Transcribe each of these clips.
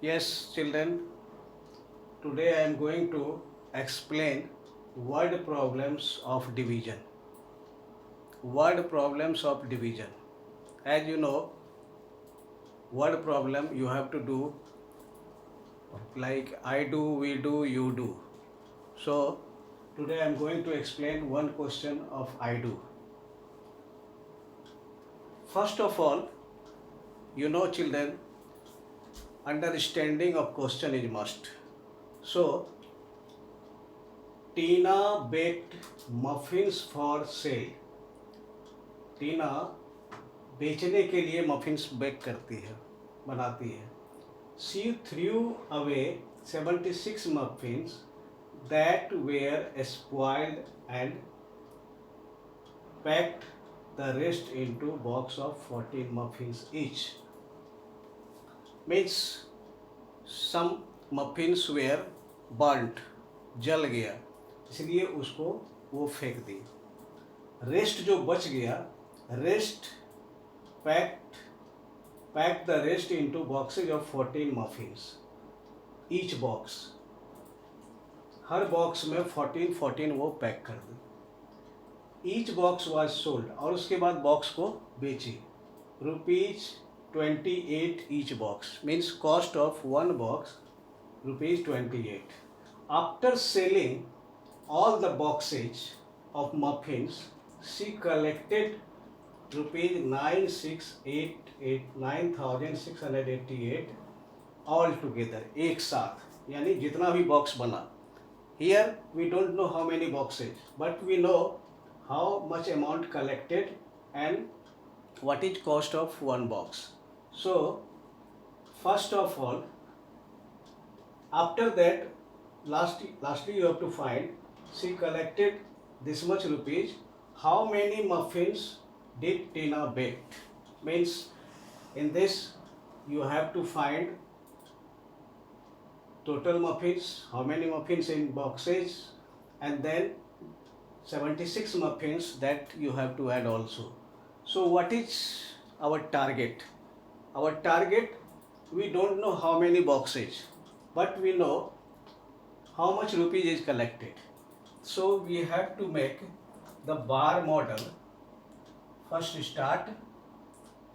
Yes, children, today I am going to explain word problems of division. Word problems of division. As you know, word problem you have to do like I do, we do, you do. So, today I am going to explain one question of I do. First of all, children, understanding of question is must. So, Tina baked muffins for sale. टीना बेचने के लिए muffins bake करती है, बनाती है. She threw away 76 muffins that were spoiled and packed the rest into box of 14 muffins each. Means some muffins were burnt, जल गया, इसलिए उसको वो फेंक दी. रेस्ट जो बच गया, rest pack the rest into boxes of 14 muffins. Each box, her box में 14 वो पैक कर दी. ईच बॉक्स वाज सोल्ड, और उसके बाद बॉक्स को बेची. ₹28 each box, means cost of one box ₹28. After selling all the boxes of muffins, she collected ₹9,688 all together, एक साथ, यानी जितना भी बॉक्स बना. Here we don't know how many boxes, but we know how much amount collected and what is cost of one box. So first of all, after that, lastly you have to find she collected this much rupees. How many muffins did Tina bake? Means in this you have to find total muffins, how many muffins in boxes, and then 76 muffins that you have to add also. So what is our target? Our target, we don't know how many boxes, but we know how much rupees is collected. So we have to make the bar model. First start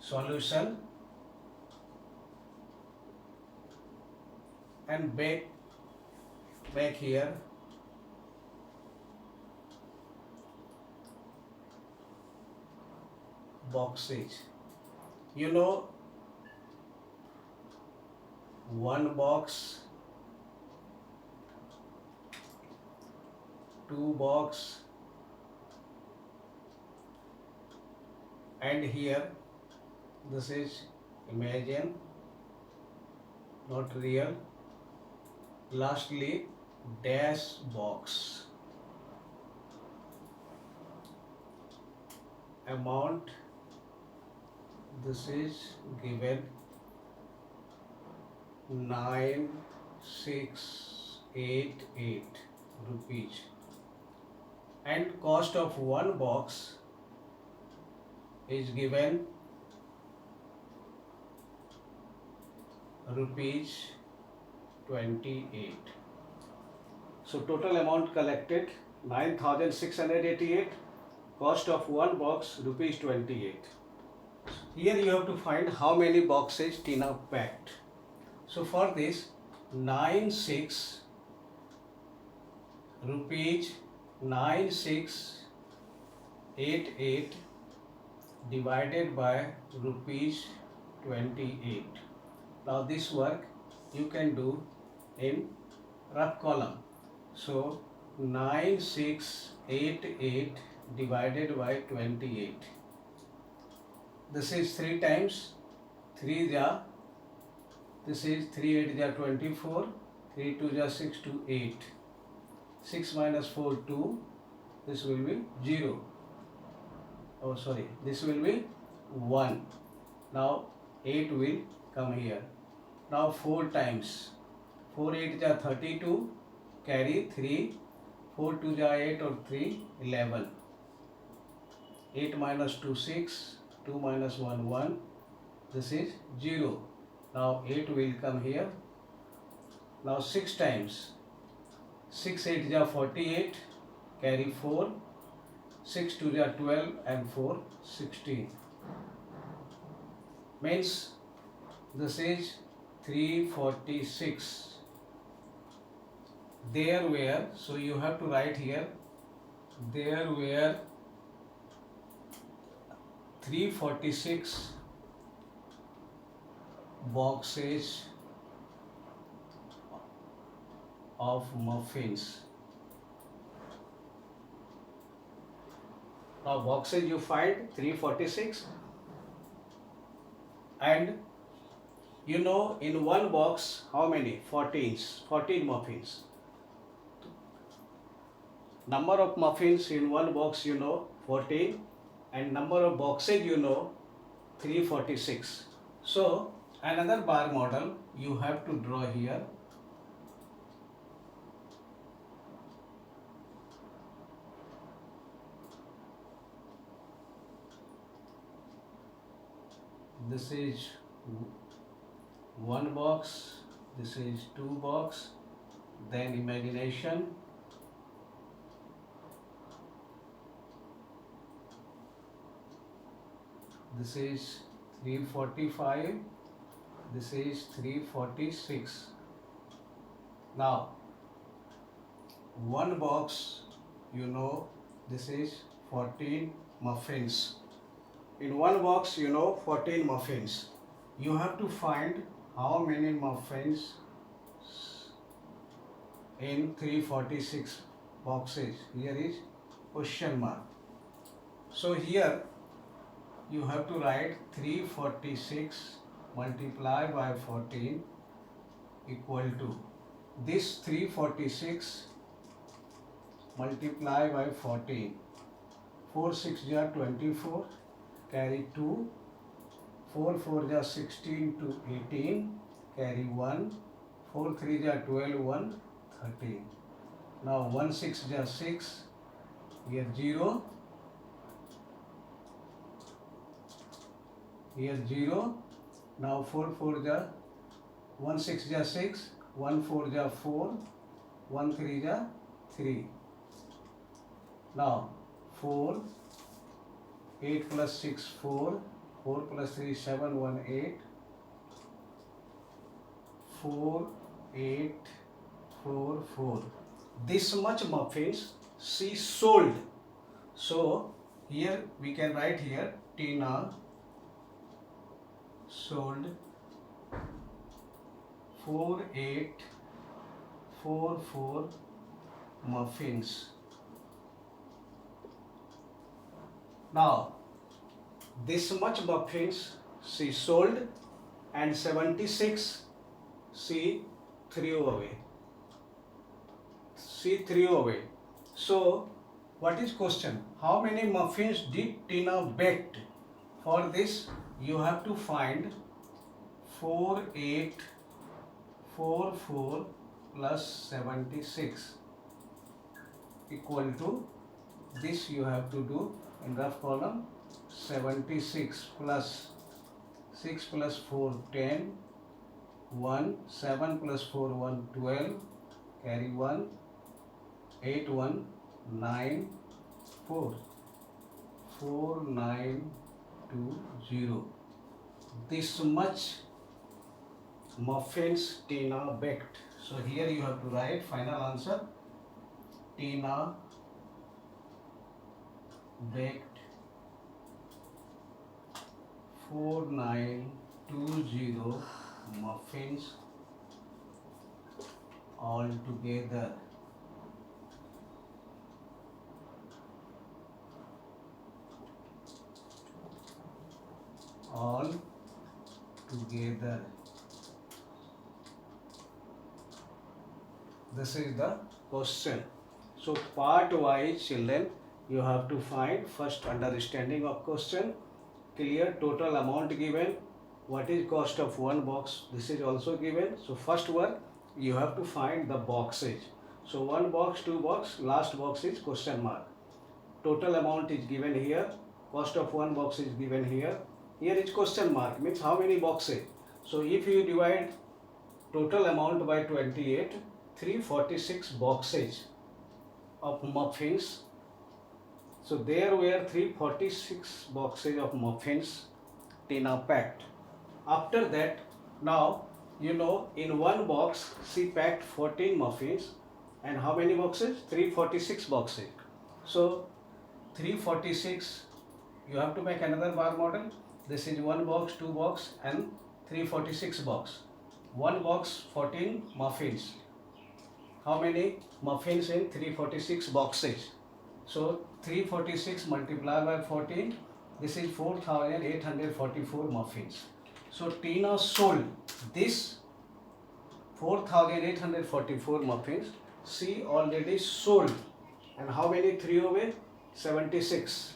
solution and back here boxes. One box, two box, and here this is imagine, not real. Lastly, dash box. Amount, this is given 9,688 rupees, and cost of one box is given ₹28. So total amount collected 9,688, cost of one box ₹28. Here you have to find how many boxes Tina packed. So for this, 9,688 divided by ₹28. Now this work you can do in rough column. So 9,688 divided by 28. This is 3 times 3 ja. This is 3 8 ja 24. 3 2 ja 6 to 8. 6 minus 4 2. This will be 0. Oh sorry, this will be 1. Now 8 will come here. Now 4 times 4 8 ja 32, carry 3, 4 2 ja 8 or 3 11. 8 minus 2 6, 2 minus 1 1. This is 0. Now 8 will come here. Now 6 times 6 8 ja 48, carry 4, 6 2 ja 12 and 4 16. Means this is 346. There were, so you have to write here, there were 346 boxes of muffins. Now boxes you find 346, and you know in one box how many? 14 muffins. Number of muffins in one box you know 14, and number of boxes you know 346. So another bar model you have to draw here. This is one box, this is two box, then imagination, this is 345, this is 346. Now one box you know this is 14 muffins. In one box you know 14 muffins. You have to find how many muffins in 346 boxes. Here is question mark. So here you have to write 346 multiplied by 14 equal to this 346 multiplied by 14. 4 6 ja 24, carry 2, 4 4 ja 16 to 18, carry 1, 4 3 ja 12, 1 13. Now 1 6 ja 6, here 0, here 0. Now 4 4 ja 1 6 ja 6, 1 4 ja 4, 1 3 ja 3. Now 4, 8 plus 6 4, 4 plus 3 7, 1 8, 4 8 4 4. This much muffins she sold. So here we can write here Tina sold 4844 muffins. Now this much muffins she sold and 76 she threw away. So what is question? How many muffins did Tina baked? For this you have to find 4844 plus 76 equal to this. You have to do in rough column. 76 plus 6 plus 4 10, 1 7 plus 4 1 12, carry 1, 8 1 9 4, 4 9 2 0. This much muffins Tina baked. So here you have to write final answer. Tina baked 4920 muffins all together. All together. This is the question. So part wise children, you have to find first understanding of question, clear total amount given, what is cost of one box, this is also given. So first work you have to find the boxes. So one box, two box, last box is question mark. Total amount is given here, cost of one box is given here. Here is question mark, means how many boxes. So if you divide total amount by 28, 346 boxes of muffins. So there were 346 boxes of muffins Tina packed. After that, now you know in one box she packed 14 muffins, and how many boxes? 346 boxes. So 346, you have to make another bar model. This is one box, two box, and 346 box. One box 14 muffins. How many muffins in 346 boxes? So 346 multiplied by 14, this is 4844 muffins. So Tina sold this 4844 muffins. She already sold. And how many threw away? 76.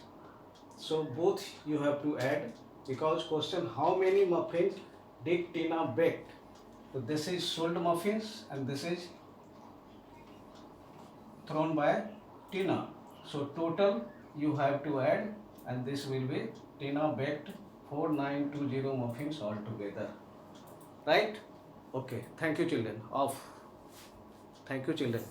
So both you have to add, because question how many muffins did Tina bake? So this is sold muffins and this is thrown by Tina. So total you have to add, and this will be Tina baked 4920 muffins altogether. Right? Okay. Thank you children. Off. Thank you children.